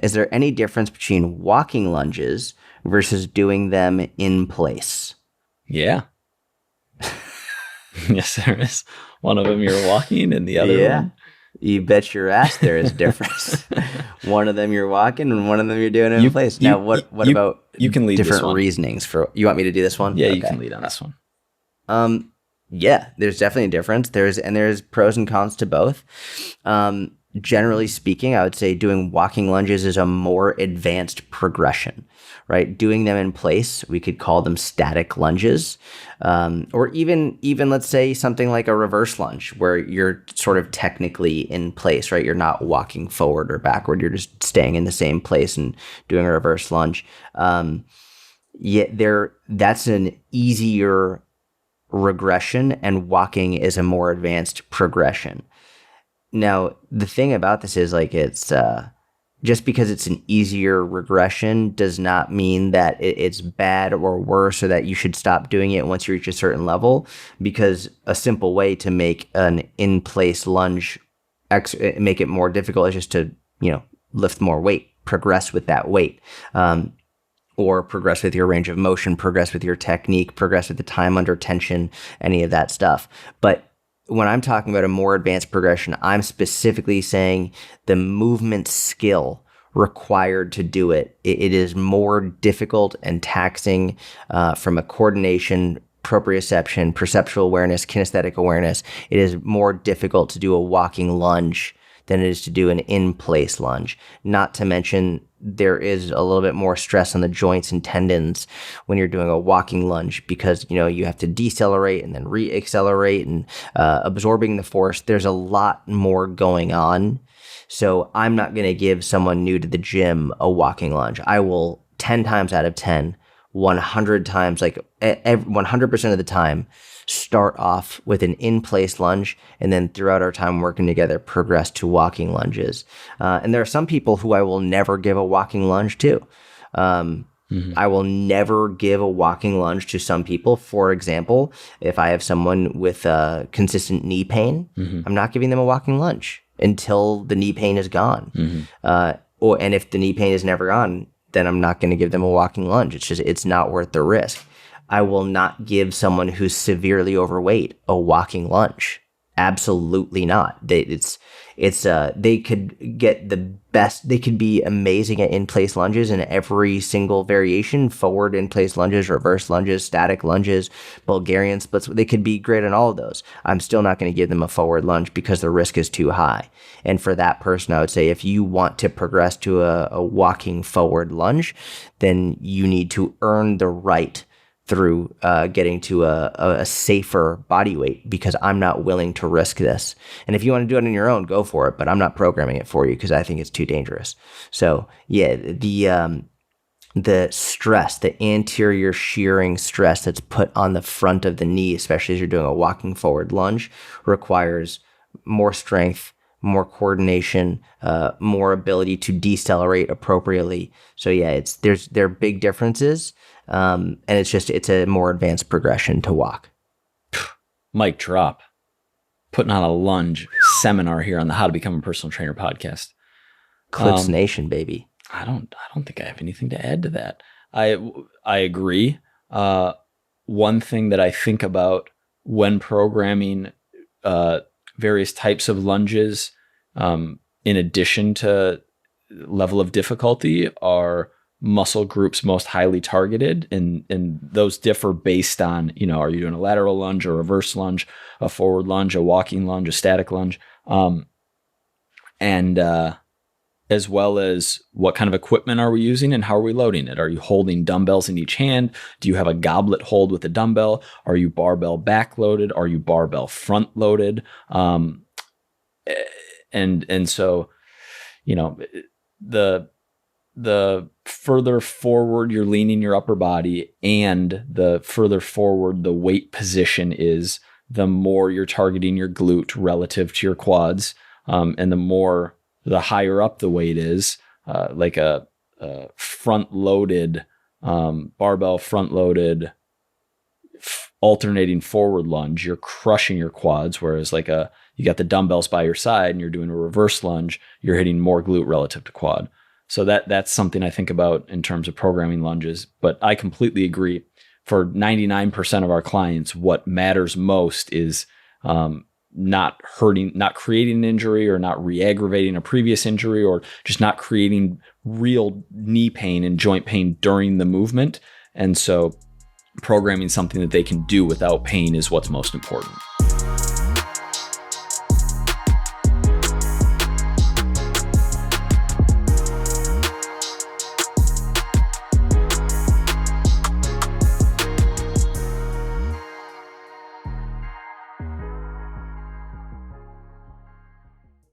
Is there any difference between walking lunges versus doing them in place? Yeah. Yes, there is. One of them you're walking and the other one. You bet your ass there is a difference. One of them you're walking and one of them you're doing it in place. Now, what about you can lead different this one. reasonings for? You want me to do this one? Yeah, okay. You can lead on this one. Yeah, there's definitely a difference. There's pros and cons to both. Generally speaking, I would say doing walking lunges is a more advanced progression, right? Doing them in place, we could call them static lunges, or even let's say something like a reverse lunge where you're sort of technically in place, right? You're not walking forward or backward. You're just staying in the same place and doing a reverse lunge. That's an easier regression, and walking is a more advanced progression. Now, the thing about this is like it's just because it's an easier regression does not mean that it's bad or worse or that you should stop doing it once you reach a certain level, because a simple way to make an in-place lunge make it more difficult is just to, lift more weight, progress with that weight. Or progress with your range of motion, progress with your technique, progress with the time under tension, any of that stuff. But when I'm talking about a more advanced progression, I'm specifically saying the movement skill required to do it. It is more difficult and taxing from a coordination, proprioception, perceptual awareness, kinesthetic awareness. It is more difficult to do a walking lunge than it is to do an in-place lunge. Not to mention, there is a little bit more stress on the joints and tendons when you're doing a walking lunge because, you have to decelerate and then re-accelerate and absorbing the force. There's a lot more going on. So I'm not going to give someone new to the gym a walking lunge. I will 10 times out of 10, 100 times, 100% of the time, start off with an in-place lunge, and then throughout our time working together, progress to walking lunges. And there are some people who I will never give a walking lunge to. I will never give a walking lunge to some people. For example, if I have someone with consistent knee pain, I'm not giving them a walking lunge until the knee pain is gone. And if the knee pain is never gone, then I'm not going to give them a walking lunge. It's not worth the risk. I will not give someone who's severely overweight a walking lunge. Absolutely not. They could get the best. They could be amazing at in-place lunges in every single variation: forward in-place lunges, reverse lunges, static lunges, Bulgarian splits. They could be great on all of those. I'm still not going to give them a forward lunge because the risk is too high. And for that person, I would say if you want to progress to a walking forward lunge, then you need to earn the right through getting to a safer body weight, because I'm not willing to risk this. And if you want to do it on your own, go for it, but I'm not programming it for you because I think it's too dangerous. So yeah, the stress, the anterior shearing stress that's put on the front of the knee, especially as you're doing a walking forward lunge, requires more strength, more coordination, more ability to decelerate appropriately. So yeah, there are big differences. And it's a more advanced progression to walk. Mic drop. Putting on a lunge seminar here on the How to Become a Personal Trainer podcast. Clips Nation, baby. I don't think I have anything to add to that. I agree. One thing that I think about when programming various types of lunges, in addition to level of difficulty, are muscle groups most highly targeted, and those differ based on, are you doing a lateral lunge, a reverse lunge, a forward lunge, a walking lunge, a static lunge, and as well as what kind of equipment are we using and how are we loading it? Are you holding dumbbells in each hand? Do you have a goblet hold with a dumbbell? Are you barbell back loaded? Are you barbell front loaded? And so, the further forward you're leaning your upper body and the further forward the weight position is, the more you're targeting your glute relative to your quads. And the higher up the weight is, like a front loaded, barbell front loaded, alternating forward lunge, you're crushing your quads. Whereas you got the dumbbells by your side and you're doing a reverse lunge, you're hitting more glute relative to quad. So that's something I think about in terms of programming lunges. But I completely agree. For 99% of our clients, what matters most is not creating an injury or not re-aggravating a previous injury, or just not creating real knee pain and joint pain during the movement. And so programming something that they can do without pain is what's most important.